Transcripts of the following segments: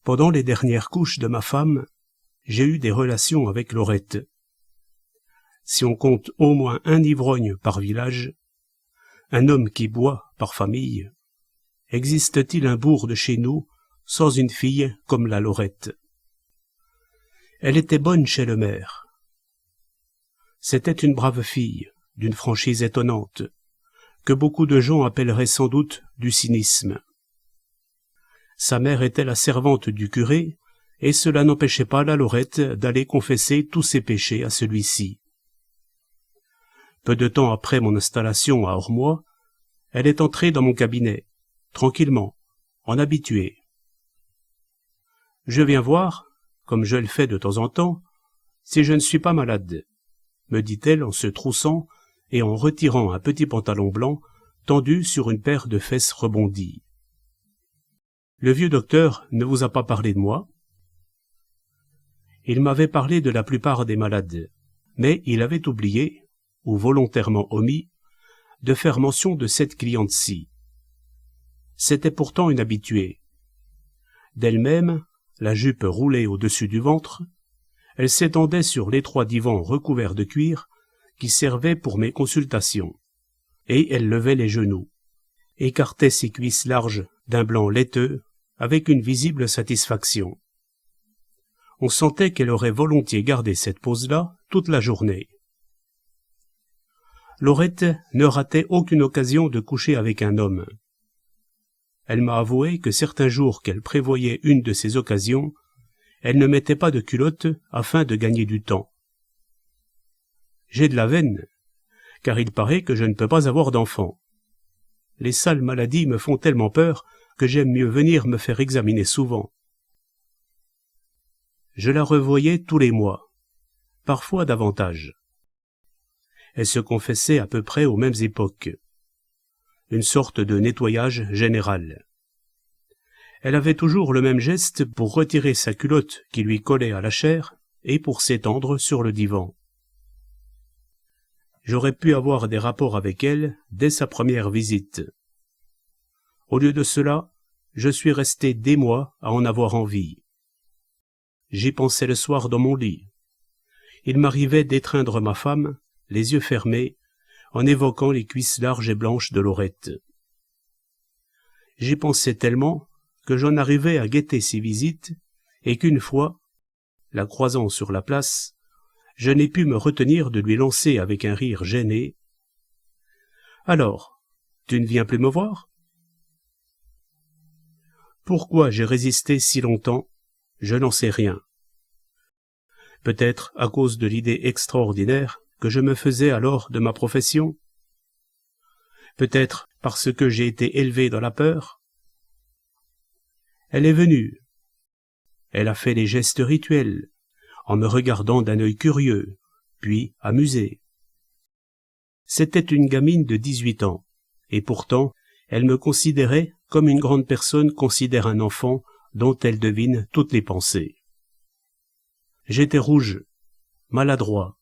Pendant les dernières couches de ma femme, j'ai eu des relations avec Laurette. Si on compte au moins un ivrogne par village, un homme qui boit par famille, existe-t-il un bourg de chez nous sans une fille comme la Laurette? Elle était bonne chez le maire. C'était une brave fille, d'une franchise étonnante, que beaucoup de gens appelleraient sans doute du cynisme. Sa mère était la servante du curé, et cela n'empêchait pas la Laurette d'aller confesser tous ses péchés à celui-ci. Peu de temps après mon installation à Ormois, elle est entrée dans mon cabinet, tranquillement, en habituée. « Je viens voir, comme je le fais de temps en temps, si je ne suis pas malade, » me dit-elle en se troussant et en retirant un petit pantalon blanc tendu sur une paire de fesses rebondies. « Le vieux docteur ne vous a pas parlé de moi ?» Il m'avait parlé de la plupart des malades, mais il avait oublié, ou volontairement omis, de faire mention de cette cliente-ci. C'était pourtant une habituée. D'elle-même, la jupe roulée au-dessus du ventre, elle s'étendait sur l'étroit divan recouvert de cuir qui servait pour mes consultations, et elle levait les genoux, écartait ses cuisses larges d'un blanc laiteux avec une visible satisfaction. On sentait qu'elle aurait volontiers gardé cette pose-là toute la journée. Laurette ne ratait aucune occasion de coucher avec un homme. Elle m'a avoué que certains jours qu'elle prévoyait une de ces occasions, elle ne mettait pas de culotte afin de gagner du temps. J'ai de la veine, car il paraît que je ne peux pas avoir d'enfant. Les sales maladies me font tellement peur que j'aime mieux venir me faire examiner souvent. Je la revoyais tous les mois, parfois davantage. Elle se confessait à peu près aux mêmes époques. Une sorte de nettoyage général. Elle avait toujours le même geste pour retirer sa culotte qui lui collait à la chair et pour s'étendre sur le divan. J'aurais pu avoir des rapports avec elle dès sa première visite. Au lieu de cela, je suis resté des mois à en avoir envie. J'y pensais le soir dans mon lit. Il m'arrivait d'étreindre ma femme, les yeux fermés, en évoquant les cuisses larges et blanches de Laurette. J'y pensais tellement que j'en arrivais à guetter ses visites, et qu'une fois, la croisant sur la place, je n'ai pu me retenir de lui lancer avec un rire gêné. « Alors, tu ne viens plus me voir ?» Pourquoi j'ai résisté si longtemps, je n'en sais rien. Peut-être à cause de l'idée extraordinaire que je me faisais alors de ma profession. Peut-être parce que j'ai été élevé dans la peur. Elle est venue. Elle a fait les gestes rituels, en me regardant d'un œil curieux, puis amusé. C'était une gamine de 18 ans, et pourtant, elle me considérait comme une grande personne considère un enfant dont elle devine toutes les pensées. J'étais rouge, maladroit.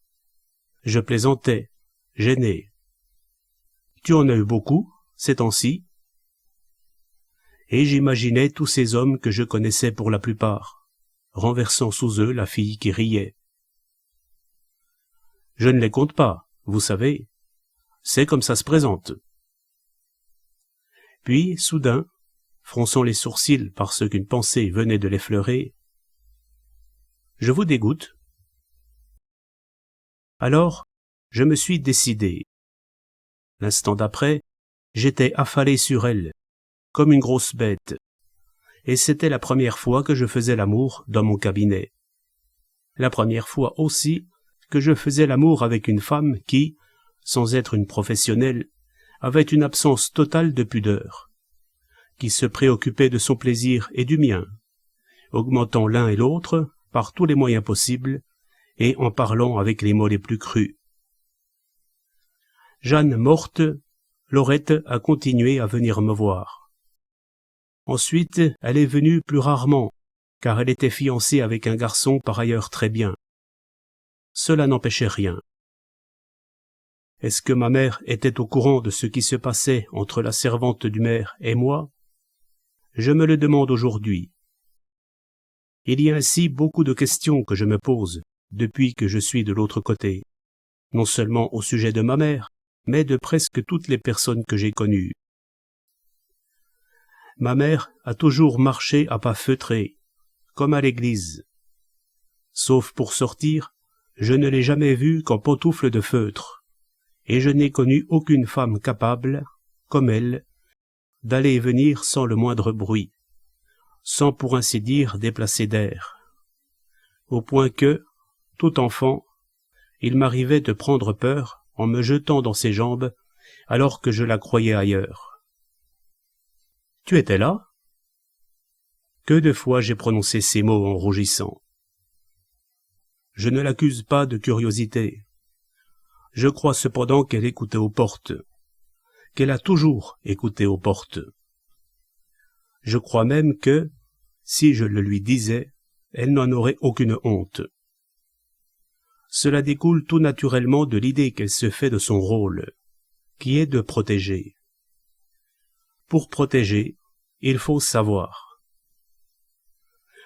Je plaisantais, gêné. « Tu en as eu beaucoup, ces temps-ci ?» Et j'imaginais tous ces hommes que je connaissais pour la plupart, renversant sous eux la fille qui riait. Je ne les compte pas, vous savez. C'est comme ça se présente. Puis, soudain, fronçant les sourcils parce qu'une pensée venait de l'effleurer, « Je vous dégoûte ?» Alors, je me suis décidé. L'instant d'après, j'étais affalé sur elle, comme une grosse bête, et c'était la première fois que je faisais l'amour dans mon cabinet. La première fois aussi que je faisais l'amour avec une femme qui, sans être une professionnelle, avait une absence totale de pudeur, qui se préoccupait de son plaisir et du mien, augmentant l'un et l'autre par tous les moyens possibles et en parlant avec les mots les plus crus. Jeanne morte, Laurette a continué à venir me voir. Ensuite, elle est venue plus rarement, car elle était fiancée avec un garçon par ailleurs très bien. Cela n'empêchait rien. Est-ce que ma mère était au courant de ce qui se passait entre la servante du maire et moi? Je me le demande aujourd'hui. Il y a ainsi beaucoup de questions que je me pose depuis que je suis de l'autre côté, non seulement au sujet de ma mère, mais de presque toutes les personnes que j'ai connues. Ma mère a toujours marché à pas feutrés, comme à l'église. Sauf pour sortir, je ne l'ai jamais vue qu'en pantoufles de feutre, et je n'ai connu aucune femme capable, comme elle, d'aller et venir sans le moindre bruit, sans pour ainsi dire déplacer d'air, au point que, tout enfant, il m'arrivait de prendre peur en me jetant dans ses jambes alors que je la croyais ailleurs. « Tu étais là ?» Que de fois j'ai prononcé ces mots en rougissant. Je ne l'accuse pas de curiosité. Je crois cependant qu'elle écoutait aux portes, qu'elle a toujours écouté aux portes. Je crois même que, si je le lui disais, elle n'en aurait aucune honte. Cela découle tout naturellement de l'idée qu'elle se fait de son rôle, qui est de protéger. Pour protéger, il faut savoir.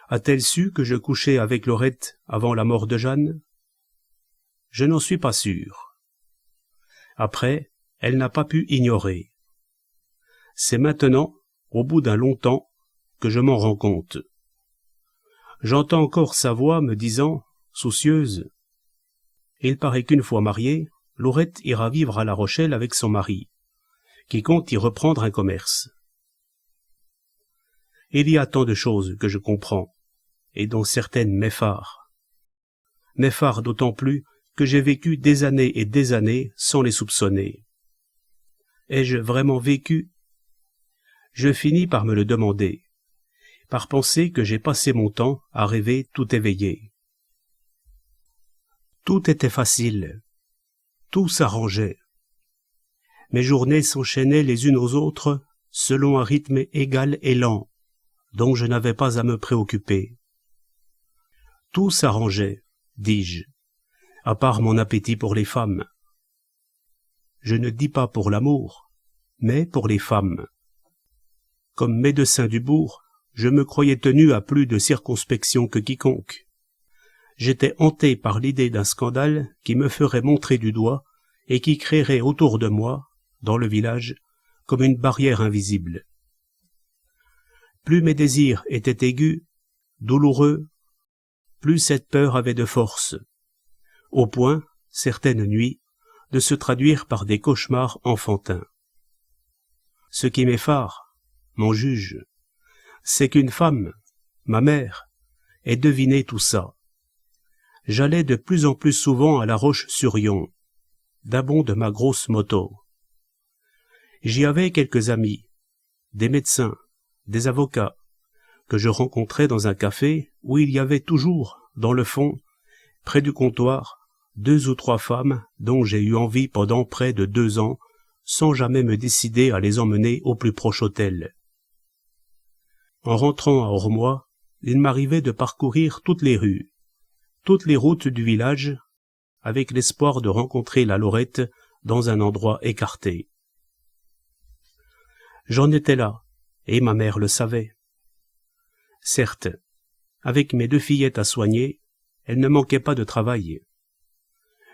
A-t-elle su que je couchais avec Laurette avant la mort de Jeanne? Je n'en suis pas sûr. Après, elle n'a pas pu ignorer. C'est maintenant, au bout d'un long temps, que je m'en rends compte. J'entends encore sa voix me disant, soucieuse, « Il paraît qu'une fois mariée, Laurette ira vivre à La Rochelle avec son mari, qui compte y reprendre un commerce. » Il y a tant de choses que je comprends, et dont certaines m'effarent. M'effarent d'autant plus que j'ai vécu des années et des années sans les soupçonner. Ai-je vraiment vécu? Je finis par me le demander, par penser que j'ai passé mon temps à rêver tout éveillé. Tout était facile, tout s'arrangeait. Mes journées s'enchaînaient les unes aux autres selon un rythme égal et lent, dont je n'avais pas à me préoccuper. Tout s'arrangeait, dis-je, à part mon appétit pour les femmes. Je ne dis pas pour l'amour, mais pour les femmes. Comme médecin du bourg, je me croyais tenu à plus de circonspection que quiconque. J'étais hanté par l'idée d'un scandale qui me ferait montrer du doigt et qui créerait autour de moi, dans le village, comme une barrière invisible. Plus mes désirs étaient aigus, douloureux, plus cette peur avait de force, au point, certaines nuits, de se traduire par des cauchemars enfantins. Ce qui m'effare, mon juge, c'est qu'une femme, ma mère, ait deviné tout ça. J'allais de plus en plus souvent à La Roche-sur-Yon, d'un bond de ma grosse moto. J'y avais quelques amis, des médecins, des avocats, que je rencontrais dans un café où il y avait toujours, dans le fond, près du comptoir, 2 ou 3 femmes dont j'ai eu envie pendant près de 2 ans, sans jamais me décider à les emmener au plus proche hôtel. En rentrant à Ormois, il m'arrivait de parcourir toutes les rues, toutes les routes du village, avec l'espoir de rencontrer la Laurette dans un endroit écarté. J'en étais là, et ma mère le savait. Certes, avec mes 2 fillettes à soigner, elle ne manquait pas de travail.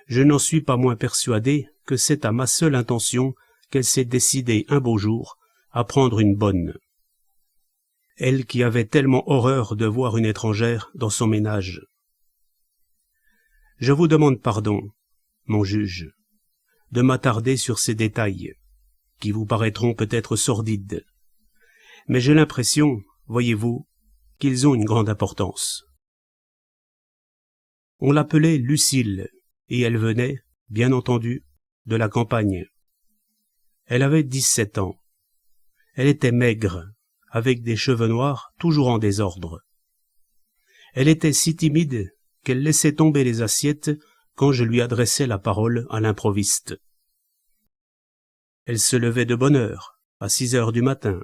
Je n'en suis pas moins persuadé que c'est à ma seule intention qu'elle s'est décidée un beau jour à prendre une bonne. Elle qui avait tellement horreur de voir une étrangère dans son ménage. Je vous demande pardon, mon juge, de m'attarder sur ces détails, qui vous paraîtront peut-être sordides, mais j'ai l'impression, voyez-vous, qu'ils ont une grande importance. On l'appelait Lucille, et elle venait, bien entendu, de la campagne. Elle avait 17 ans. Elle était maigre, avec des cheveux noirs toujours en désordre. Elle était si timide qu'elle laissait tomber les assiettes quand je lui adressais la parole à l'improviste. Elle se levait de bonne heure, à 6 heures du matin,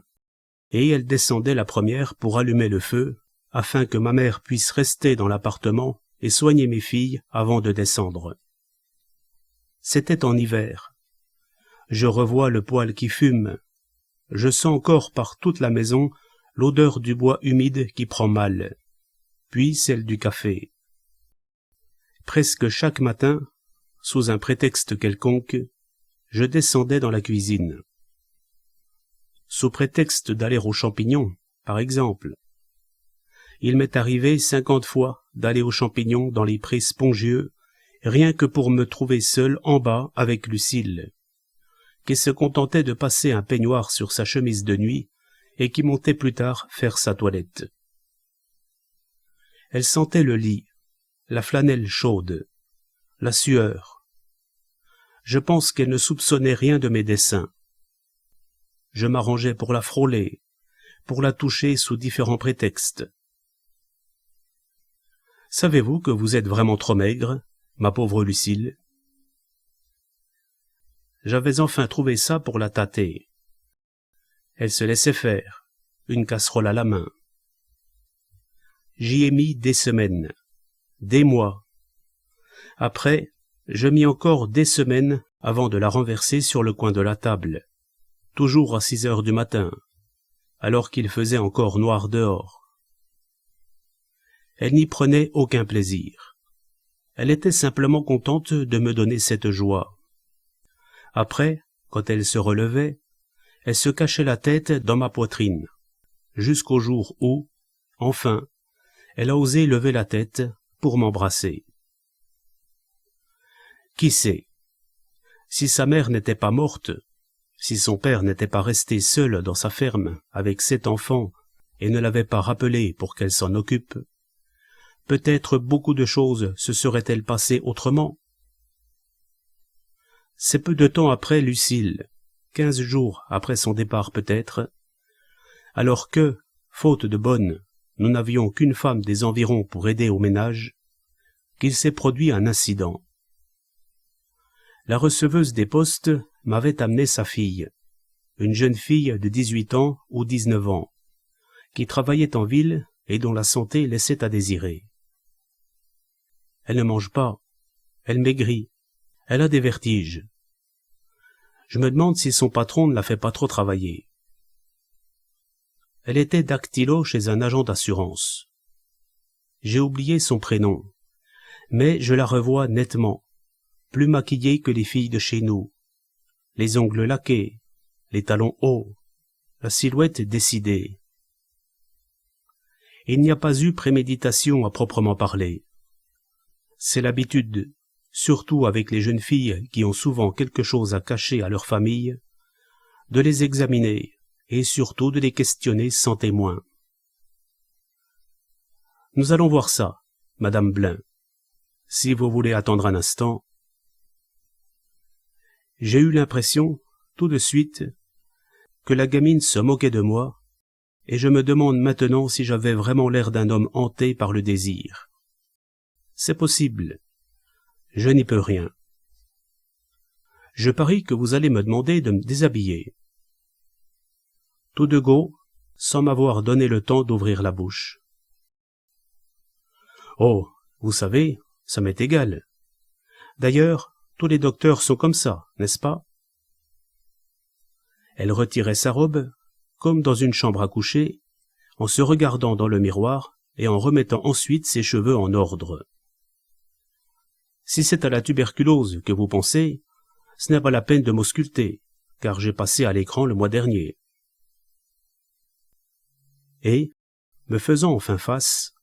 et elle descendait la première pour allumer le feu, afin que ma mère puisse rester dans l'appartement et soigner mes filles avant de descendre. C'était en hiver. Je revois le poêle qui fume. Je sens encore par toute la maison l'odeur du bois humide qui prend mal. puis celle du café. Presque chaque matin, sous un prétexte quelconque, je descendais dans la cuisine. Sous prétexte d'aller aux champignons, par exemple. Il m'est arrivé 50 fois d'aller aux champignons dans les prés spongieux, rien que pour me trouver seul en bas avec Lucille, qui se contentait de passer un peignoir sur sa chemise de nuit et qui montait plus tard faire sa toilette. Elle sentait le lit, la flanelle chaude, la sueur. Je pense qu'elle ne soupçonnait rien de mes desseins. Je m'arrangeais pour la frôler, pour la toucher sous différents prétextes. Savez-vous que vous êtes vraiment trop maigre, ma pauvre Lucille? J'avais enfin trouvé ça pour la tâter. Elle se laissait faire, une casserole à la main. J'y ai mis des semaines, des mois. Après, je mis encore des semaines avant de la renverser sur le coin de la table, toujours à 6 heures du matin, alors qu'il faisait encore noir dehors. Elle n'y prenait aucun plaisir. Elle était simplement contente de me donner cette joie. Après, quand elle se relevait, elle se cachait la tête dans ma poitrine, jusqu'au jour où, enfin, elle a osé lever la tête pour m'embrasser. Qui sait? Si sa mère n'était pas morte, si son père n'était pas resté seul dans sa ferme avec 7 enfants et ne l'avait pas rappelée pour qu'elle s'en occupe, peut-être beaucoup de choses se seraient-elles passées autrement. C'est peu de temps après Lucille, 15 jours après son départ peut-être, alors que, faute de bonne, nous n'avions qu'une femme des environs pour aider au ménage, qu'il s'est produit un incident. La receveuse des postes m'avait amené sa fille, une jeune fille de 18 ans ou 19 ans, qui travaillait en ville et dont la santé laissait à désirer. Elle ne mange pas, elle maigrit, elle a des vertiges. Je me demande si son patron ne la fait pas trop travailler. Elle était dactylo chez un agent d'assurance. J'ai oublié son prénom, mais je la revois nettement, plus maquillée que les filles de chez nous, les ongles laqués, les talons hauts, la silhouette décidée. Il n'y a pas eu préméditation à proprement parler. C'est l'habitude, surtout avec les jeunes filles qui ont souvent quelque chose à cacher à leur famille, de les examiner et surtout de les questionner sans témoin. Nous allons voir ça, Madame Blain, si vous voulez attendre un instant. J'ai eu l'impression, tout de suite, que la gamine se moquait de moi, et je me demande maintenant si j'avais vraiment l'air d'un homme hanté par le désir. C'est possible. Je n'y peux rien. Je parie que vous allez me demander de me déshabiller. Tout de go, sans m'avoir donné le temps d'ouvrir la bouche. Oh, vous savez, ça m'est égal. D'ailleurs, tous les docteurs sont comme ça, n'est-ce pas? Elle retirait sa robe, comme dans une chambre à coucher, en se regardant dans le miroir et en remettant ensuite ses cheveux en ordre. Si c'est à la tuberculose que vous pensez, ce n'est pas la peine de m'ausculter, car j'ai passé à l'écran le mois dernier. Et, me faisant enfin face,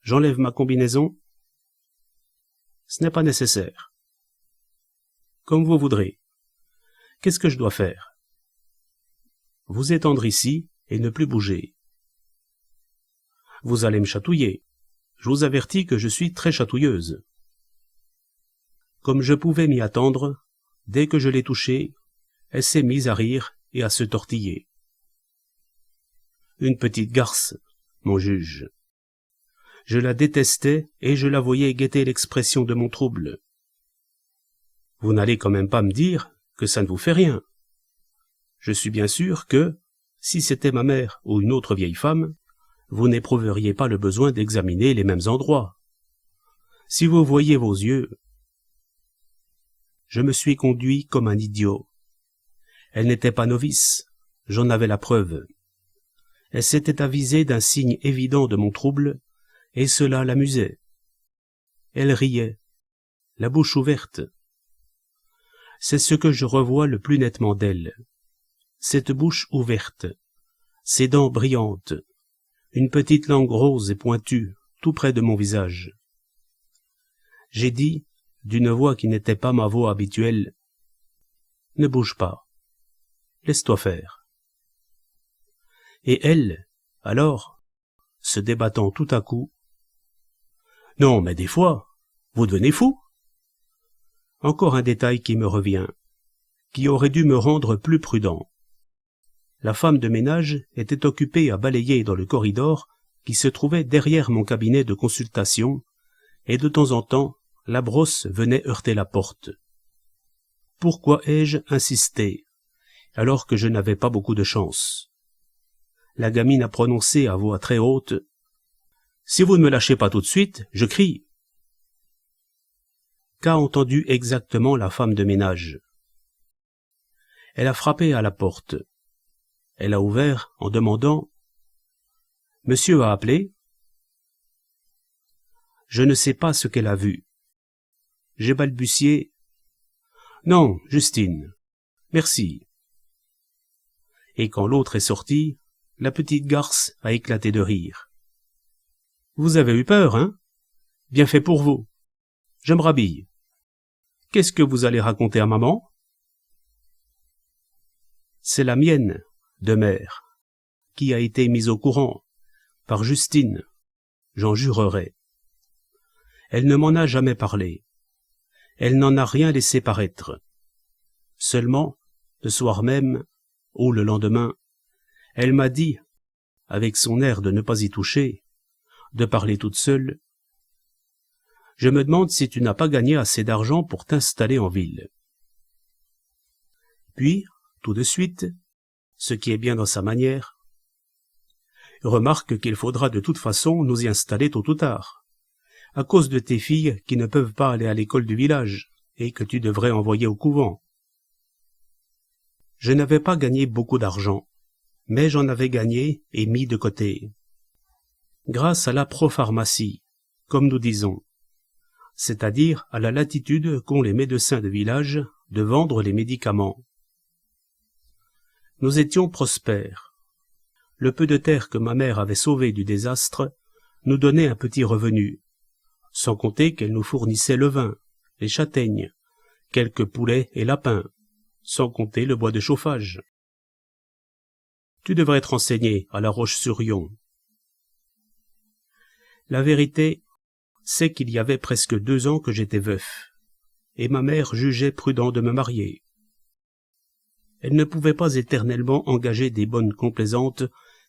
j'enlève ma combinaison. Ce n'est pas nécessaire. Comme vous voudrez. Qu'est-ce que je dois faire? Vous étendre ici et ne plus bouger. Vous allez me chatouiller. Je vous avertis que je suis très chatouilleuse. Comme je pouvais m'y attendre, dès que je l'ai touchée, elle s'est mise à rire et à se tortiller. Une petite garce, mon juge. Je la détestais et je la voyais guetter l'expression de mon trouble. Vous n'allez quand même pas me dire que ça ne vous fait rien. Je suis bien sûr que, si c'était ma mère ou une autre vieille femme, vous n'éprouveriez pas le besoin d'examiner les mêmes endroits. Si vous voyiez vos yeux... Je me suis conduit comme un idiot. Elle n'était pas novice, j'en avais la preuve. Elle s'était avisée d'un signe évident de mon trouble, et cela l'amusait. Elle riait, la bouche ouverte. C'est ce que je revois le plus nettement d'elle. Cette bouche ouverte, ces dents brillantes, une petite langue rose et pointue, tout près de mon visage. J'ai dit, d'une voix qui n'était pas ma voix habituelle, « Ne bouge pas, laisse-toi faire. » Et elle, alors, se débattant tout à coup, « Non, mais des fois, vous devenez fou. » Encore un détail qui me revient, qui aurait dû me rendre plus prudent. La femme de ménage était occupée à balayer dans le corridor qui se trouvait derrière mon cabinet de consultation, et de temps en temps, la brosse venait heurter la porte. Pourquoi ai-je insisté, alors que je n'avais pas beaucoup de chance? La gamine a prononcé à voix très haute, « Si vous ne me lâchez pas tout de suite, je crie. » Qu'a entendu exactement la femme de ménage? Elle a frappé à la porte. Elle a ouvert en demandant « Monsieur a appelé ?» Je ne sais pas ce qu'elle a vu. J'ai balbutié « Non, Justine, merci. » Et quand l'autre est sortie, la petite garce a éclaté de rire. « Vous avez eu peur, hein? Bien fait pour vous. Je me rhabille. Qu'est-ce que vous allez raconter à maman? » C'est la mienne, de mère, qui a été mise au courant, par Justine, j'en jurerai. Elle ne m'en a jamais parlé. Elle n'en a rien laissé paraître. Seulement, le soir même, ou le lendemain, elle m'a dit, avec son air de ne pas y toucher, de parler toute seule, « Je me demande si tu n'as pas gagné assez d'argent pour t'installer en ville. » Puis, tout de suite, ce qui est bien dans sa manière, « Remarque qu'il faudra de toute façon nous y installer tôt ou tard, à cause de tes filles qui ne peuvent pas aller à l'école du village et que tu devrais envoyer au couvent. » Je n'avais pas gagné beaucoup d'argent, mais j'en avais gagné et mis de côté. Grâce à la propharmacie, comme nous disons, c'est-à-dire à la latitude qu'ont les médecins de village de vendre les médicaments. Nous étions prospères. Le peu de terre que ma mère avait sauvé du désastre nous donnait un petit revenu, sans compter qu'elle nous fournissait le vin, les châtaignes, quelques poulets et lapins, sans compter le bois de chauffage. Tu devrais te renseigner à La Roche-sur-Yon. La vérité, c'est qu'il y avait presque 2 ans que j'étais veuf, et ma mère jugeait prudent de me marier. Elle ne pouvait pas éternellement engager des bonnes complaisantes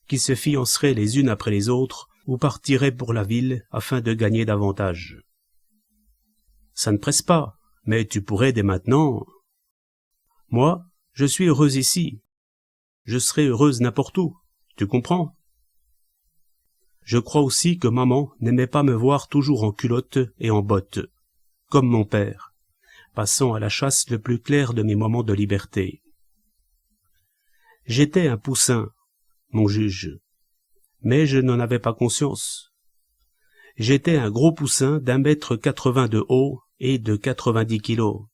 qui se fianceraient les unes après les autres ou partiraient pour la ville afin de gagner davantage. Ça ne presse pas, mais tu pourrais dès maintenant... Moi, je suis heureuse ici. Je serai heureuse n'importe où, tu comprends? Je crois aussi que maman n'aimait pas me voir toujours en culotte et en bottes, comme mon père, passant à la chasse le plus clair de mes moments de liberté. J'étais un poussin, mon juge, mais je n'en avais pas conscience. J'étais un gros poussin d'1,80 m de haut et de 90 kilos.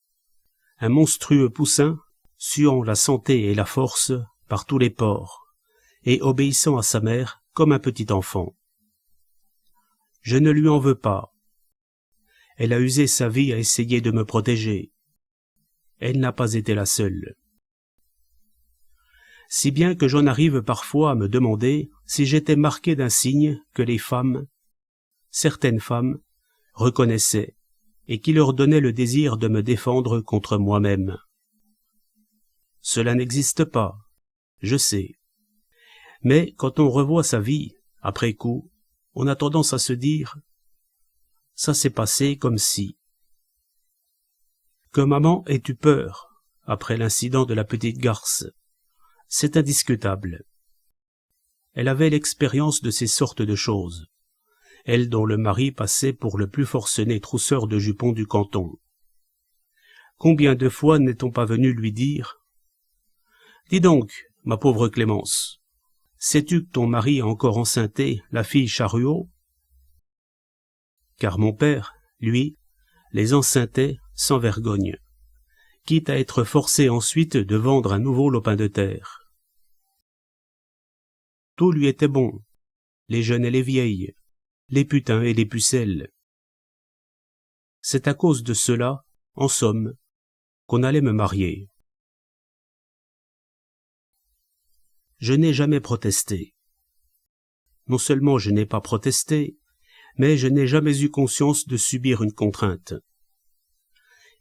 Un monstrueux poussin, suant la santé et la force par tous les pores, et obéissant à sa mère comme un petit enfant. Je ne lui en veux pas. Elle a usé sa vie à essayer de me protéger. Elle n'a pas été la seule. Si bien que j'en arrive parfois à me demander si j'étais marqué d'un signe que les femmes, certaines femmes, reconnaissaient, et qui leur donnait le désir de me défendre contre moi-même. Cela n'existe pas, je sais. Mais quand on revoit sa vie, après coup, on a tendance à se dire « ça s'est passé comme si ». Que maman ait eu peur, après l'incident de la petite garce, c'est indiscutable. Elle avait l'expérience de ces sortes de choses, elle dont le mari passait pour le plus forcené trousseur de jupons du canton. Combien de fois n'est-on pas venu lui dire « Dis donc, ma pauvre Clémence, sais-tu que ton mari a encore enceinté la fille Charruot? Car mon père, lui, les enceintait sans vergogne, quitte à être forcé ensuite de vendre un nouveau lopin de terre. Tout lui était bon, les jeunes et les vieilles, les putains et les pucelles. C'est à cause de cela, en somme, qu'on allait me marier. Je n'ai jamais protesté. Non seulement je n'ai pas protesté, mais je n'ai jamais eu conscience de subir une contrainte.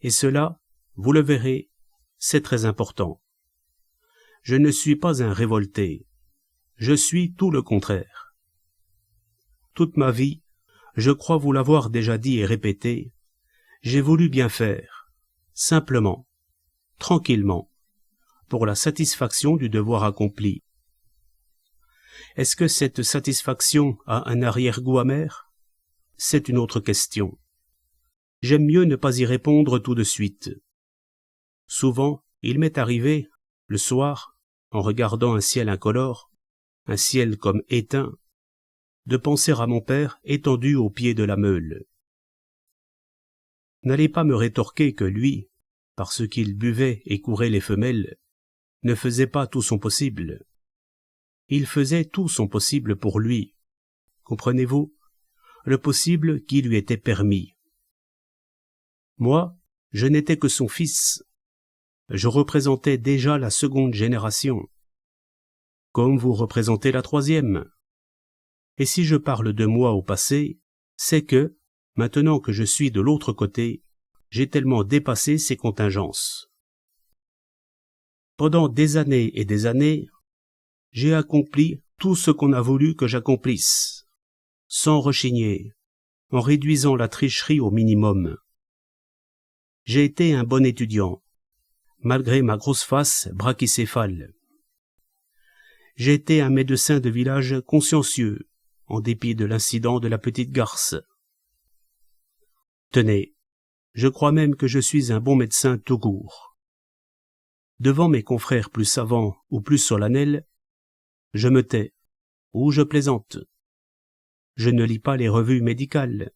Et cela, vous le verrez, c'est très important. Je ne suis pas un révolté. Je suis tout le contraire. Toute ma vie, je crois vous l'avoir déjà dit et répété, j'ai voulu bien faire, simplement, tranquillement, pour la satisfaction du devoir accompli. Est-ce que cette satisfaction a un arrière-goût amer? C'est une autre question. J'aime mieux ne pas y répondre tout de suite. Souvent, il m'est arrivé, le soir, en regardant un ciel incolore, un ciel comme éteint, de penser à mon père étendu au pied de la meule. N'allez pas me rétorquer que lui, parce qu'il buvait et courait les femelles, ne faisait pas tout son possible. Il faisait tout son possible pour lui. Comprenez-vous? Le possible qui lui était permis. Moi, je n'étais que son fils. Je représentais déjà la seconde génération, comme vous représentez la troisième. Et si je parle de moi au passé, c'est que, maintenant que je suis de l'autre côté, j'ai tellement dépassé ces contingences. Pendant des années et des années, j'ai accompli tout ce qu'on a voulu que j'accomplisse, sans rechigner, en réduisant la tricherie au minimum. J'ai été un bon étudiant, malgré ma grosse face brachycéphale. J'ai été un médecin de village consciencieux, en dépit de l'incident de la petite garce. Tenez, je crois même que je suis un bon médecin tout court. Devant mes confrères plus savants ou plus solennels, je me tais, ou je plaisante. Je ne lis pas les revues médicales.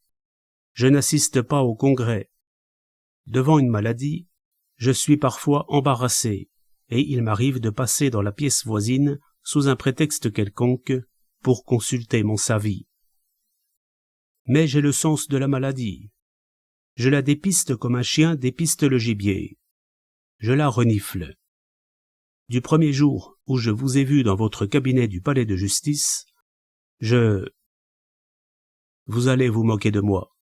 Je n'assiste pas au congrès. Devant une maladie, je suis parfois embarrassé, et il m'arrive de passer dans la pièce voisine sous un prétexte quelconque pour consulter mon savi. Mais j'ai le sens de la maladie. Je la dépiste comme un chien dépiste le gibier. Je la renifle. Du premier jour où je vous ai vu dans votre cabinet du palais de justice, Vous allez vous moquer de moi.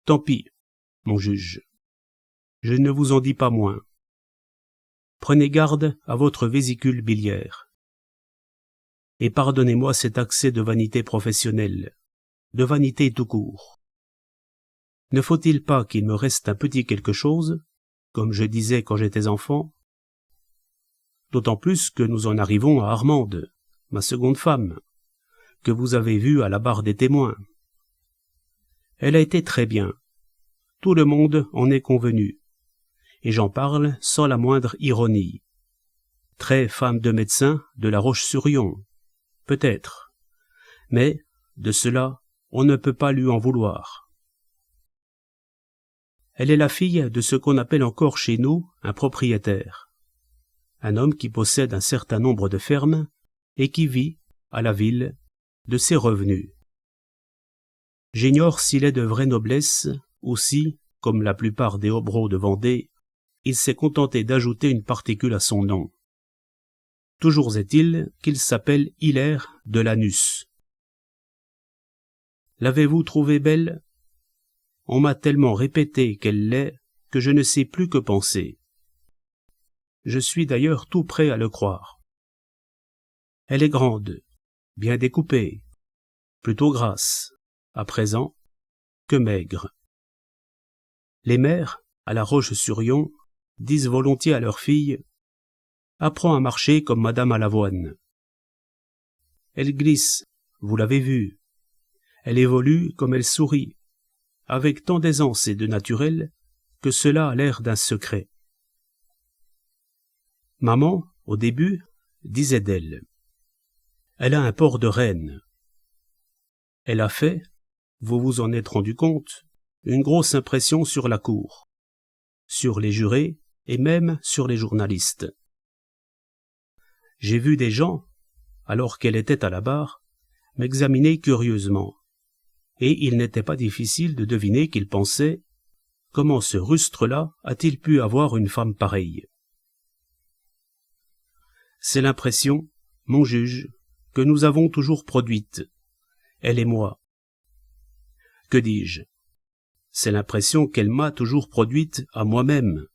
Tant pis, mon juge. Je ne vous en dis pas moins. Prenez garde à votre vésicule biliaire. Et pardonnez-moi cet accès de vanité professionnelle, de vanité tout court. Ne faut-il pas qu'il me reste un petit quelque chose, comme je disais quand j'étais enfant? D'autant plus que nous en arrivons à Armande, ma seconde femme, que vous avez vue à la barre des témoins. Elle a été très bien. Tout le monde en est convenu. Et j'en parle sans la moindre ironie. Très femme de médecin de La Roche-sur-Yon, peut-être. Mais, de cela, on ne peut pas lui en vouloir. Elle est la fille de ce qu'on appelle encore chez nous un propriétaire. Un homme qui possède un certain nombre de fermes et qui vit, à la ville, de ses revenus. J'ignore s'il est de vraie noblesse ou si, comme la plupart des hobereaux de Vendée, il s'est contenté d'ajouter une particule à son nom. Toujours est-il qu'il s'appelle Hilaire de Lanus. L'avez-vous trouvée belle? On m'a tellement répété qu'elle l'est que je ne sais plus que penser. Je suis d'ailleurs tout prêt à le croire. Elle est grande, bien découpée, plutôt grasse, à présent, que maigre. Les mères, à La Roche-sur-Yon, disent volontiers à leur fille « Apprends à marcher comme Madame à l'avoine ». Elle glisse, vous l'avez vu. Elle évolue comme elle sourit, avec tant d'aisance et de naturel que cela a l'air d'un secret. Maman, au début, disait d'elle Elle a un port de reine. Elle a fait, vous vous en êtes rendu compte, une grosse impression sur la cour, sur les jurés et même sur les journalistes. J'ai vu des gens, alors qu'elle était à la barre, m'examiner curieusement, et il n'était pas difficile de deviner qu'ils pensaient « Comment ce rustre-là a-t-il pu avoir une femme pareille ?» C'est l'impression, mon juge, que nous avons toujours produite, elle et moi. Que dis-je? C'est l'impression qu'elle m'a toujours produite à moi-même,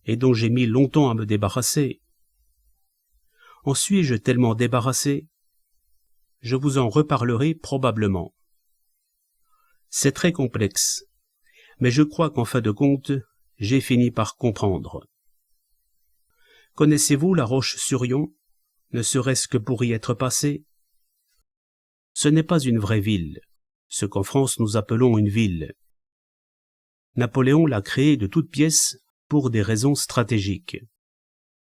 et dont j'ai mis longtemps à me débarrasser. En suis-je tellement débarrassé? Je vous en reparlerai probablement. C'est très complexe, mais je crois qu'en fin de compte, j'ai fini par comprendre. Connaissez-vous la Roche-sur-Yon, ne serait-ce que pour y être passé? Ce n'est pas une vraie ville, ce qu'en France nous appelons une ville. Napoléon l'a créée de toutes pièces pour des raisons stratégiques,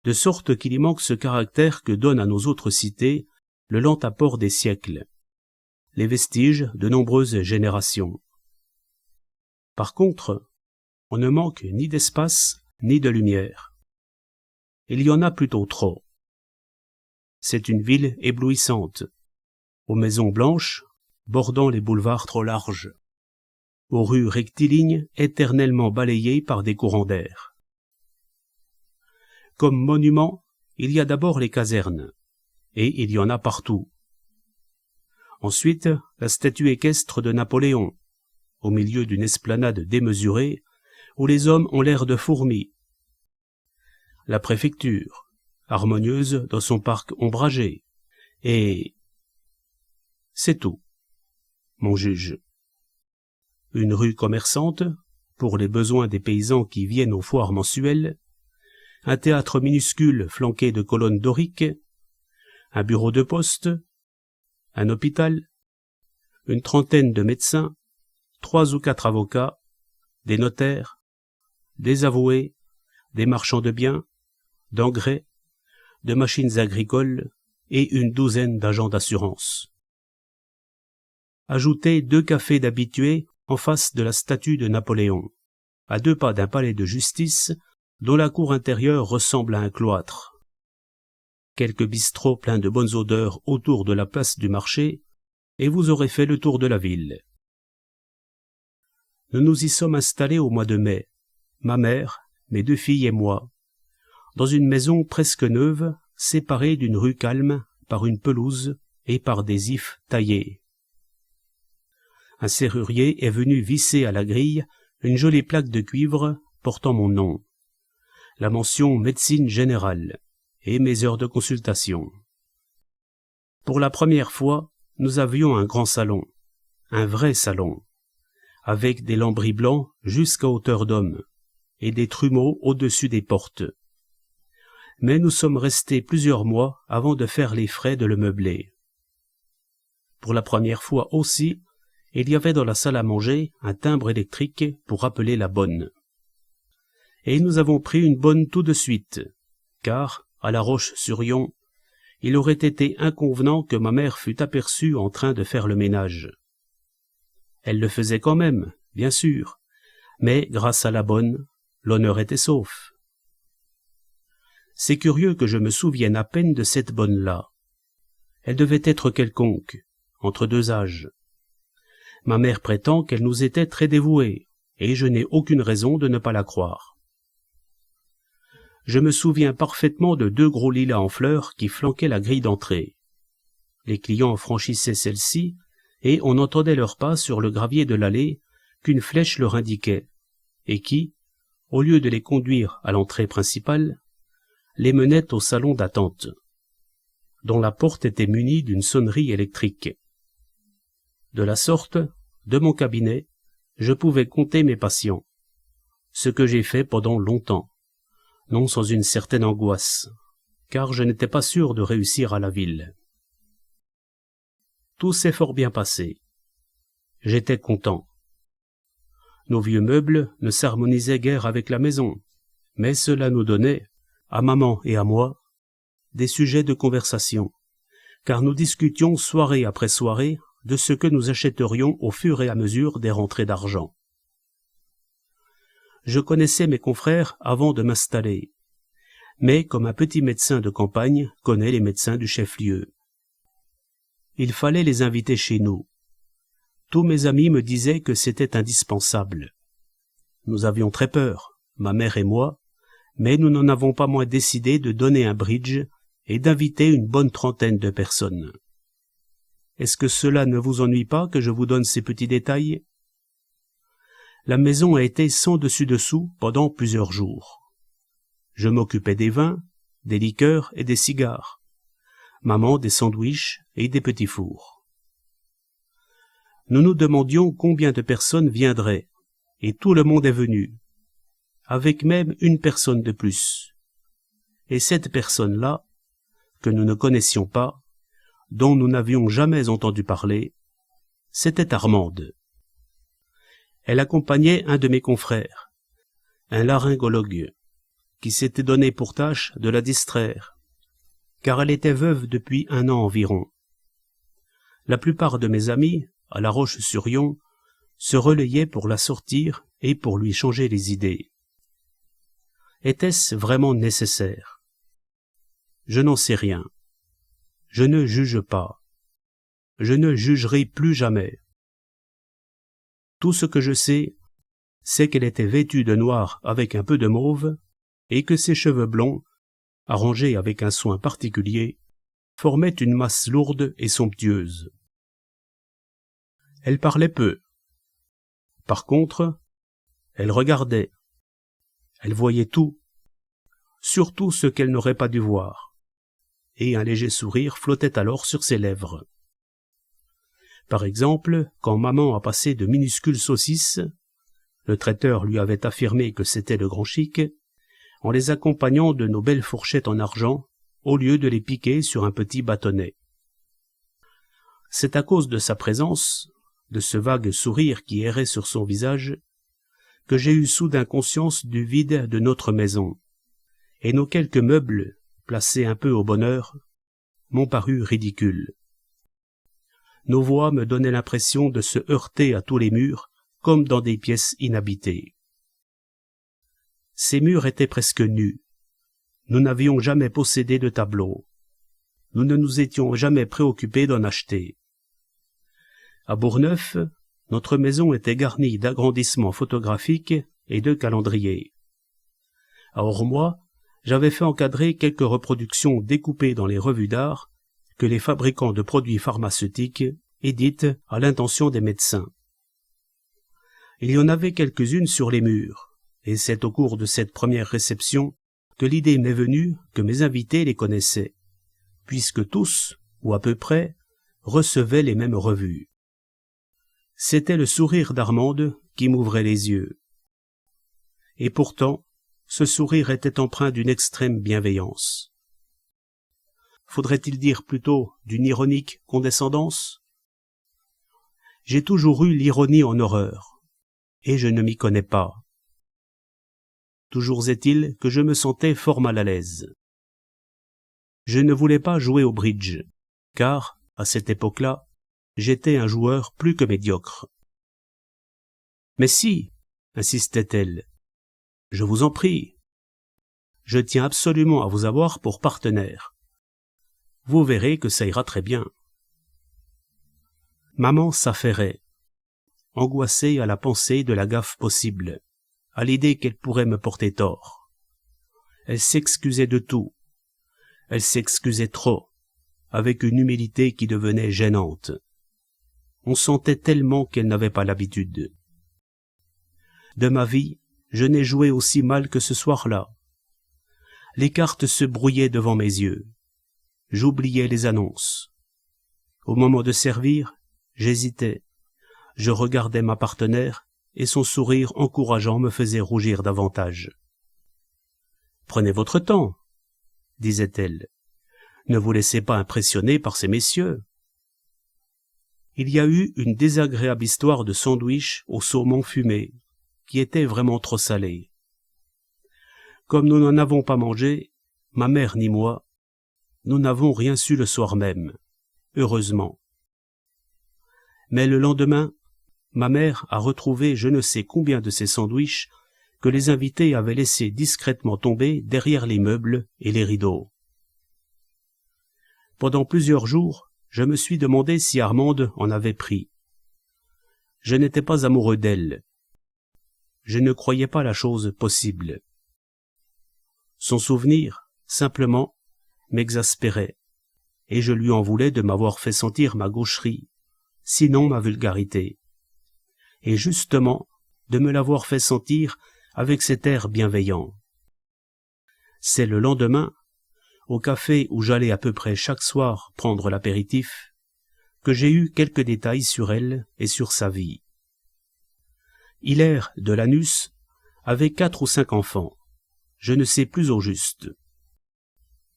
de sorte qu'il y manque ce caractère que donne à nos autres cités le lent apport des siècles, les vestiges de nombreuses générations. Par contre, on ne manque ni d'espace ni de lumière. Il y en a plutôt trop. C'est une ville éblouissante, aux maisons blanches, bordant les boulevards trop larges, aux rues rectilignes éternellement balayées par des courants d'air. Comme monument, il y a d'abord les casernes, et il y en a partout. Ensuite, la statue équestre de Napoléon, au milieu d'une esplanade démesurée, où les hommes ont l'air de fourmis. La préfecture, harmonieuse dans son parc ombragé, et... c'est tout, mon juge. Une rue commerçante, pour les besoins des paysans qui viennent aux foires mensuelles, un théâtre minuscule flanqué de colonnes doriques, un bureau de poste, un hôpital, une trentaine de médecins, 3 ou 4 avocats, des notaires, des avoués, des marchands de biens, d'engrais, de machines agricoles et une douzaine d'agents d'assurance. Ajoutez 2 cafés d'habitués en face de la statue de Napoléon, à 2 pas d'un palais de justice dont la cour intérieure ressemble à un cloître. Quelques bistrots pleins de bonnes odeurs autour de la place du marché, et vous aurez fait le tour de la ville. Nous nous y sommes installés au mois de mai, ma mère, mes 2 filles et moi, dans une maison presque neuve, séparée d'une rue calme par une pelouse et par des ifs taillés. Un serrurier est venu visser à la grille une jolie plaque de cuivre portant mon nom, la mention médecine générale et mes heures de consultation. Pour la première fois, nous avions un grand salon, un vrai salon, avec des lambris blancs jusqu'à hauteur d'homme et des trumeaux au-dessus des portes. Mais nous sommes restés plusieurs mois avant de faire les frais de le meubler. Pour la première fois aussi, il y avait dans la salle à manger un timbre électrique pour appeler la bonne. Et nous avons pris une bonne tout de suite, car, à la Roche-sur-Yon, il aurait été inconvenant que ma mère fût aperçue en train de faire le ménage. Elle le faisait quand même, bien sûr, mais grâce à la bonne, l'honneur était sauf. C'est curieux que je me souvienne à peine de cette bonne-là. Elle devait être quelconque, entre 2 âges. Ma mère prétend qu'elle nous était très dévouée, et je n'ai aucune raison de ne pas la croire. Je me souviens parfaitement de 2 gros lilas en fleurs qui flanquaient la grille d'entrée. Les clients franchissaient celle-ci, et on entendait leurs pas sur le gravier de l'allée qu'une flèche leur indiquait, et qui, au lieu de les conduire à l'entrée principale, les menait au salon d'attente, dont la porte était munie d'une sonnerie électrique. De la sorte, de mon cabinet, je pouvais compter mes patients, ce que j'ai fait pendant longtemps, non sans une certaine angoisse, car je n'étais pas sûr de réussir à la ville. Tout s'est fort bien passé. J'étais content. Nos vieux meubles ne s'harmonisaient guère avec la maison, mais cela nous donnait, à maman et à moi, des sujets de conversation, car nous discutions soirée après soirée de ce que nous achèterions au fur et à mesure des rentrées d'argent. Je connaissais mes confrères avant de m'installer, mais comme un petit médecin de campagne connaît les médecins du chef-lieu. Il fallait les inviter chez nous. Tous mes amis me disaient que c'était indispensable. Nous avions très peur, ma mère et moi, mais nous n'en avons pas moins décidé de donner un bridge et d'inviter une bonne trentaine de personnes. Est-ce que cela ne vous ennuie pas que je vous donne ces petits détails? La maison a été sans dessus-dessous pendant plusieurs jours. Je m'occupais des vins, des liqueurs et des cigares. Maman des sandwichs et des petits fours. Nous nous demandions combien de personnes viendraient, et tout le monde est venu, avec même une personne de plus. Et cette personne-là, que nous ne connaissions pas, dont nous n'avions jamais entendu parler, c'était Armande. Elle accompagnait un de mes confrères, un laryngologue, qui s'était donné pour tâche de la distraire, car elle était veuve depuis 1 an environ. La plupart de mes amis, à La Roche-sur-Yon, se relayaient pour la sortir et pour lui changer les idées. Était-ce vraiment nécessaire? Je n'en sais rien. Je ne juge pas. Je ne jugerai plus jamais. Tout ce que je sais, c'est qu'elle était vêtue de noir avec un peu de mauve, et que ses cheveux blonds, arrangés avec un soin particulier, formaient une masse lourde et somptueuse. Elle parlait peu. Par contre, elle regardait. Elle voyait tout, surtout ce qu'elle n'aurait pas dû voir, et un léger sourire flottait alors sur ses lèvres. Par exemple, quand maman a passé de minuscules saucisses, le traiteur lui avait affirmé que c'était le grand chic, en les accompagnant de nos belles fourchettes en argent, au lieu de les piquer sur un petit bâtonnet. C'est à cause de sa présence, de ce vague sourire qui errait sur son visage, que j'ai eu soudain conscience du vide de notre maison, et nos quelques meubles, placés un peu au bonheur, m'ont paru ridicules. Nos voix me donnaient l'impression de se heurter à tous les murs, comme dans des pièces inhabitées. Ces murs étaient presque nus. Nous n'avions jamais possédé de tableaux. Nous ne nous étions jamais préoccupés d'en acheter. À Bourgneuf, notre maison était garnie d'agrandissements photographiques et de calendriers. À Ormois, j'avais fait encadrer quelques reproductions découpées dans les revues d'art que les fabricants de produits pharmaceutiques éditent à l'intention des médecins. Il y en avait quelques-unes sur les murs, et c'est au cours de cette première réception que l'idée m'est venue que mes invités les connaissaient, puisque tous, ou à peu près, recevaient les mêmes revues. C'était le sourire d'Armande qui m'ouvrait les yeux. Et pourtant, ce sourire était empreint d'une extrême bienveillance. Faudrait-il dire plutôt d'une ironique condescendance? J'ai toujours eu l'ironie en horreur, et je ne m'y connais pas. Toujours est-il que je me sentais fort mal à l'aise. Je ne voulais pas jouer au bridge, car, à cette époque-là, j'étais un joueur plus que médiocre. Mais si, insistait-elle, je vous en prie. Je tiens absolument à vous avoir pour partenaire. Vous verrez que ça ira très bien. Maman s'affairait, angoissée à la pensée de la gaffe possible, à l'idée qu'elle pourrait me porter tort. Elle s'excusait de tout. Elle s'excusait trop, avec une humilité qui devenait gênante. On sentait tellement qu'elle n'avait pas l'habitude. De ma vie, je n'ai joué aussi mal que ce soir-là. Les cartes se brouillaient devant mes yeux. J'oubliais les annonces. Au moment de servir, j'hésitais. Je regardais ma partenaire, et son sourire encourageant me faisait rougir davantage. « Prenez votre temps, » disait-elle. « Ne vous laissez pas impressionner par ces messieurs. » Il y a eu une désagréable histoire de sandwich au saumon fumé, qui était vraiment trop salé. Comme nous n'en avons pas mangé, ma mère ni moi, nous n'avons rien su le soir même, heureusement. Mais le lendemain, ma mère a retrouvé je ne sais combien de ces sandwichs que les invités avaient laissés discrètement tomber derrière les meubles et les rideaux. Pendant plusieurs jours, je me suis demandé si Armande en avait pris. Je n'étais pas amoureux d'elle. Je ne croyais pas la chose possible. Son souvenir, simplement, m'exaspérait, et je lui en voulais de m'avoir fait sentir ma gaucherie, sinon ma vulgarité, et justement de me l'avoir fait sentir avec cet air bienveillant. C'est le lendemain, au café où j'allais à peu près chaque soir prendre l'apéritif, que j'ai eu quelques détails sur elle et sur sa vie. Hilaire de Lanus avait 4 ou 5 enfants, je ne sais plus au juste.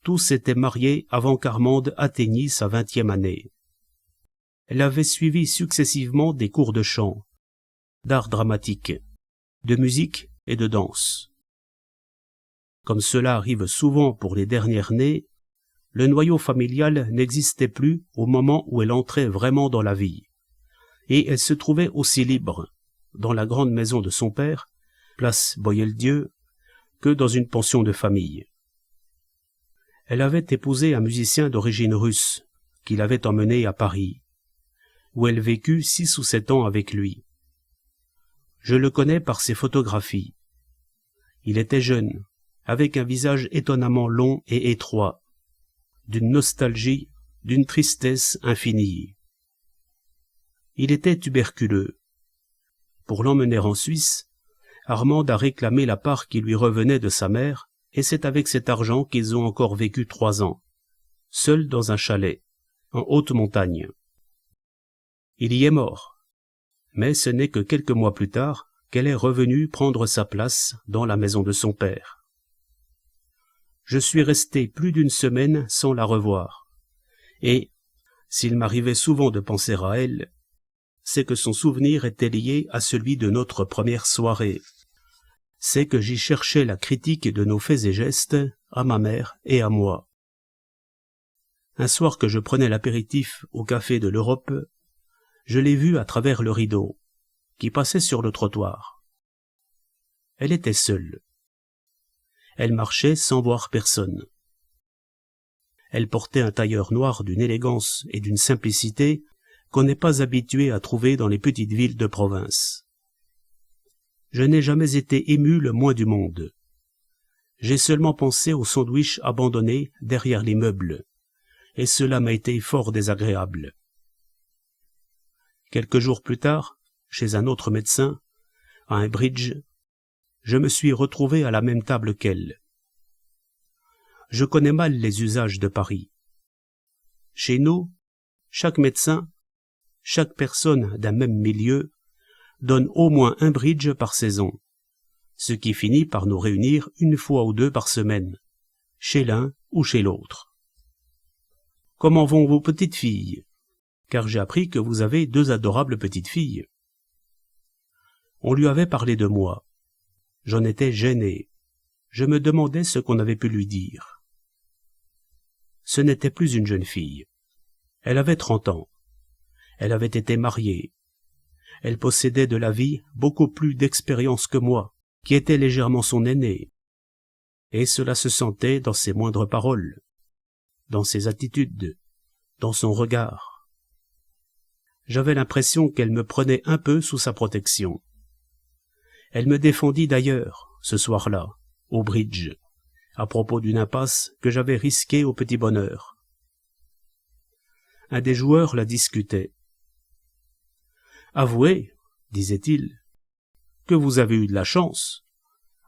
Tous étaient mariés avant qu'Armande atteignît sa 20e année. Elle avait suivi successivement des cours de chant, d'art dramatique, de musique et de danse. Comme cela arrive souvent pour les dernières-nées, le noyau familial n'existait plus au moment où elle entrait vraiment dans la vie, et elle se trouvait aussi libre, dans la grande maison de son père, place Boieldieu, que dans une pension de famille. Elle avait épousé un musicien d'origine russe, qui l'avait emmenée à Paris, où elle vécut 6 ou 7 ans avec lui. Je le connais par ses photographies. Il était jeune, avec un visage étonnamment long et étroit, d'une nostalgie, d'une tristesse infinie. Il était tuberculeux. Pour l'emmener en Suisse, Armande a réclamé la part qui lui revenait de sa mère, et c'est avec cet argent qu'ils ont encore vécu 3 ans, seuls dans un chalet, en haute montagne. Il y est mort, mais ce n'est que quelques mois plus tard qu'elle est revenue prendre sa place dans la maison de son père. Je suis resté plus d'1 semaine sans la revoir, et, s'il m'arrivait souvent de penser à elle, c'est que son souvenir était lié à celui de notre première soirée. C'est que j'y cherchais la critique de nos faits et gestes, à ma mère et à moi. Un soir que je prenais l'apéritif au café de l'Europe, je l'ai vue à travers le rideau, qui passait sur le trottoir. Elle était seule. Elle marchait sans voir personne. Elle portait un tailleur noir d'une élégance et d'une simplicité qu'on n'est pas habitué à trouver dans les petites villes de province. Je n'ai jamais été ému le moins du monde. J'ai seulement pensé au sandwich abandonné derrière les meubles, et cela m'a été fort désagréable. Quelques jours plus tard, chez un autre médecin, à un bridge, je me suis retrouvé à la même table qu'elle. Je connais mal les usages de Paris. Chez nous, chaque médecin, chaque personne d'un même milieu, donne au moins un bridge par saison, ce qui finit par nous réunir 1 fois ou 2 par semaine, chez l'un ou chez l'autre. Comment vont vos petites filles? Car j'ai appris que vous avez 2 adorables petites filles. On lui avait parlé de moi. J'en étais gêné. Je me demandais ce qu'on avait pu lui dire. Ce n'était plus une jeune fille. Elle avait 30 ans. Elle avait été mariée. Elle possédait de la vie beaucoup plus d'expérience que moi, qui était légèrement son aîné. Et cela se sentait dans ses moindres paroles, dans ses attitudes, dans son regard. J'avais l'impression qu'elle me prenait un peu sous sa protection. Elle me défendit d'ailleurs, ce soir-là, au bridge, à propos d'une impasse que j'avais risquée au petit bonheur. Un des joueurs la discutait. « Avouez, disait-il, que vous avez eu de la chance.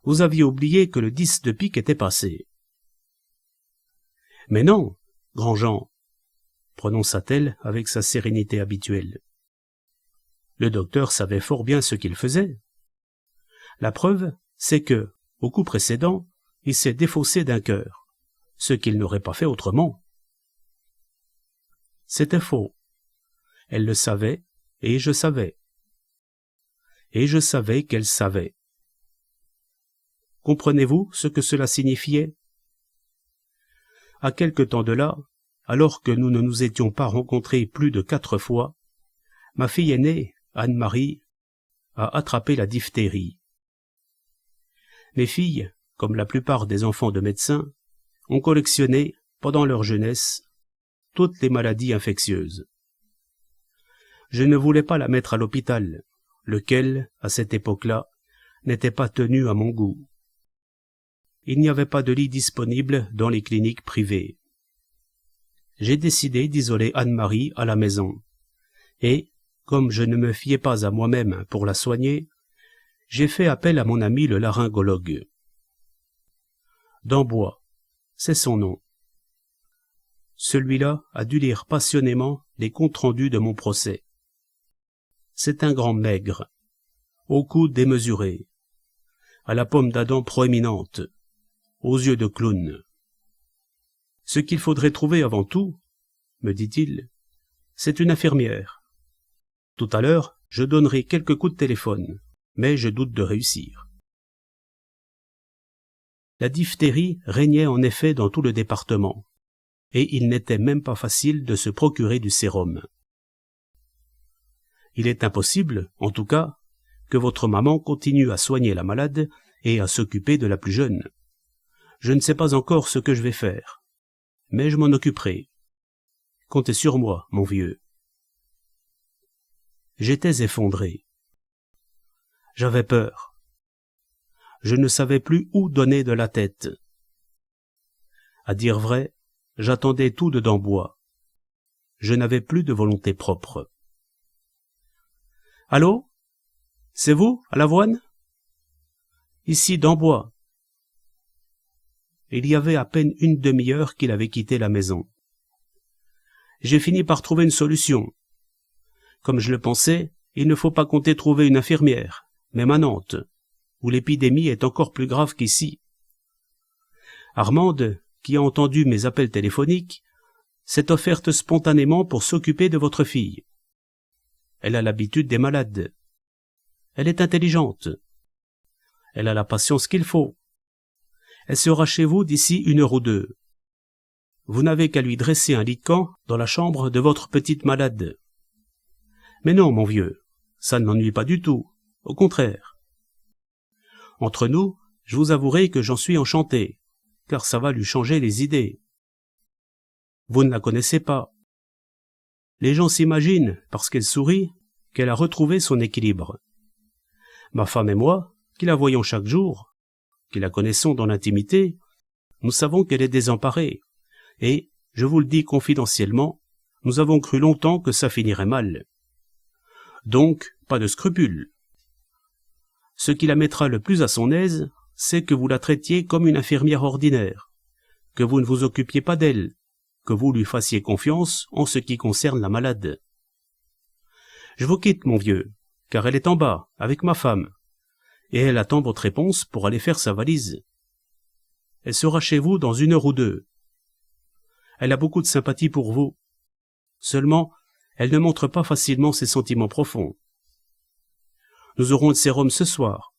Vous aviez oublié que le 10 de pique était passé. »« Mais non, Grand-Jean, » prononça-t-elle avec sa sérénité habituelle. Le docteur savait fort bien ce qu'il faisait. La preuve, c'est que, au coup précédent, il s'est défaussé d'un cœur, ce qu'il n'aurait pas fait autrement. C'était faux. Elle le savait, et je savais. Et je savais qu'elle savait. Comprenez-vous ce que cela signifiait? À quelque temps de là, alors que nous ne nous étions pas rencontrés plus de 4 fois, ma fille aînée, Anne-Marie, a attrapé la diphtérie. Mes filles, comme la plupart des enfants de médecins, ont collectionné, pendant leur jeunesse, toutes les maladies infectieuses. Je ne voulais pas la mettre à l'hôpital, lequel, à cette époque-là, n'était pas tenu à mon goût. Il n'y avait pas de lit disponible dans les cliniques privées. J'ai décidé d'isoler Anne-Marie à la maison, et, comme je ne me fiais pas à moi-même pour la soigner, j'ai fait appel à mon ami le laryngologue. Dambois, c'est son nom. Celui-là a dû lire passionnément les comptes rendus de mon procès. C'est un grand maigre, au cou démesuré, à la pomme d'Adam proéminente, aux yeux de clown. Ce qu'il faudrait trouver avant tout, me dit-il, c'est une infirmière. Tout à l'heure, je donnerai quelques coups de téléphone, mais je doute de réussir. La diphtérie régnait en effet dans tout le département, et il n'était même pas facile de se procurer du sérum. Il est impossible, en tout cas, que votre maman continue à soigner la malade et à s'occuper de la plus jeune. Je ne sais pas encore ce que je vais faire, mais je m'en occuperai. Comptez sur moi, mon vieux. J'étais effondré. J'avais peur. Je ne savais plus où donner de la tête. À dire vrai, j'attendais tout de Dambois. Je n'avais plus de volonté propre. Allô? C'est vous, à l'Avoine? Ici Dambois. Il y avait à peine une demi-heure qu'il avait quitté la maison. J'ai fini par trouver une solution. Comme je le pensais, il ne faut pas compter trouver une infirmière, même à Nantes, où l'épidémie est encore plus grave qu'ici. Armande, qui a entendu mes appels téléphoniques, s'est offerte spontanément pour s'occuper de votre fille. Elle a l'habitude des malades. Elle est intelligente. Elle a la patience qu'il faut. Elle sera chez vous d'ici 1 heure ou 2. Vous n'avez qu'à lui dresser un lit de camp dans la chambre de votre petite malade. Mais non, mon vieux, ça ne m'ennuie pas du tout, au contraire. Entre nous, je vous avouerai que j'en suis enchanté, car ça va lui changer les idées. Vous ne la connaissez pas. Les gens s'imaginent, parce qu'elle sourit, qu'elle a retrouvé son équilibre. Ma femme et moi, qui la voyons chaque jour, qui la connaissons dans l'intimité, nous savons qu'elle est désemparée, et, je vous le dis confidentiellement, nous avons cru longtemps que ça finirait mal. Donc, pas de scrupules. Ce qui la mettra le plus à son aise, c'est que vous la traitiez comme une infirmière ordinaire, que vous ne vous occupiez pas d'elle, que vous lui fassiez confiance en ce qui concerne la malade. Je vous quitte, mon vieux, car elle est en bas, avec ma femme, et elle attend votre réponse pour aller faire sa valise. Elle sera chez vous dans 1 heure ou 2. Elle a beaucoup de sympathie pour vous. Seulement, elle ne montre pas facilement ses sentiments profonds. Nous aurons le sérum ce soir.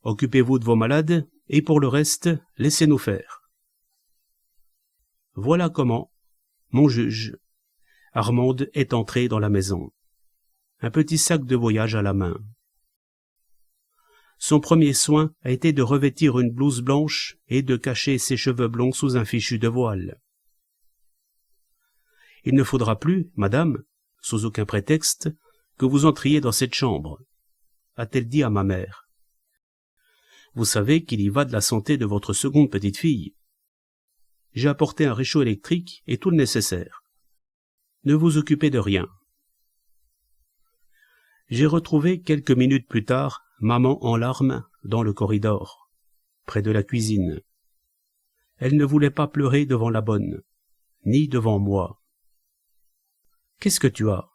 Occupez-vous de vos malades, et pour le reste, laissez-nous faire. Voilà comment, mon juge, Armande est entrée dans la maison, un petit sac de voyage à la main. Son premier soin a été de revêtir une blouse blanche et de cacher ses cheveux blonds sous un fichu de voile. Il ne faudra plus, madame, sous aucun prétexte, que vous entriez dans cette chambre, a-t-elle dit à ma mère. Vous savez qu'il y va de la santé de votre seconde petite fille. J'ai apporté un réchaud électrique et tout le nécessaire. Ne vous occupez de rien. J'ai retrouvé quelques minutes plus tard maman en larmes dans le corridor, près de la cuisine. Elle ne voulait pas pleurer devant la bonne, ni devant moi. « Qu'est-ce que tu as ?»«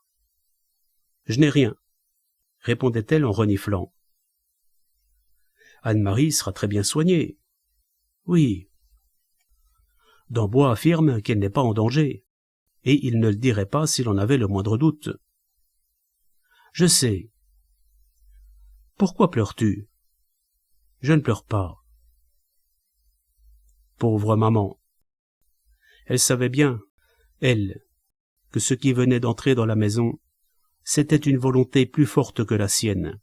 Je n'ai rien, » répondait-elle en reniflant. « Anne-Marie sera très bien soignée. »« Oui. » Dambois affirme qu'elle n'est pas en danger, et il ne le dirait pas s'il en avait le moindre doute. « Je sais. »« Pourquoi pleures-tu ?»« Je ne pleure pas. » Pauvre maman. Elle savait bien, elle, que ce qui venait d'entrer dans la maison, c'était une volonté plus forte que la sienne,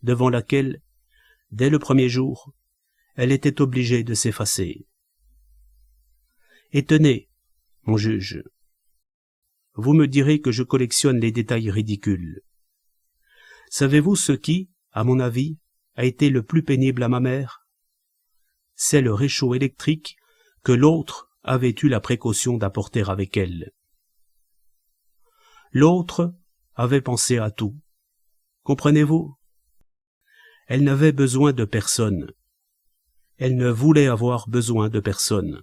devant laquelle, dès le premier jour, elle était obligée de s'effacer. Et tenez, mon juge, vous me direz que je collectionne les détails ridicules. Savez-vous ce qui, à mon avis, a été le plus pénible à ma mère? C'est le réchaud électrique que l'autre avait eu la précaution d'apporter avec elle. L'autre avait pensé à tout. Comprenez-vous? Elle n'avait besoin de personne. Elle ne voulait avoir besoin de personne.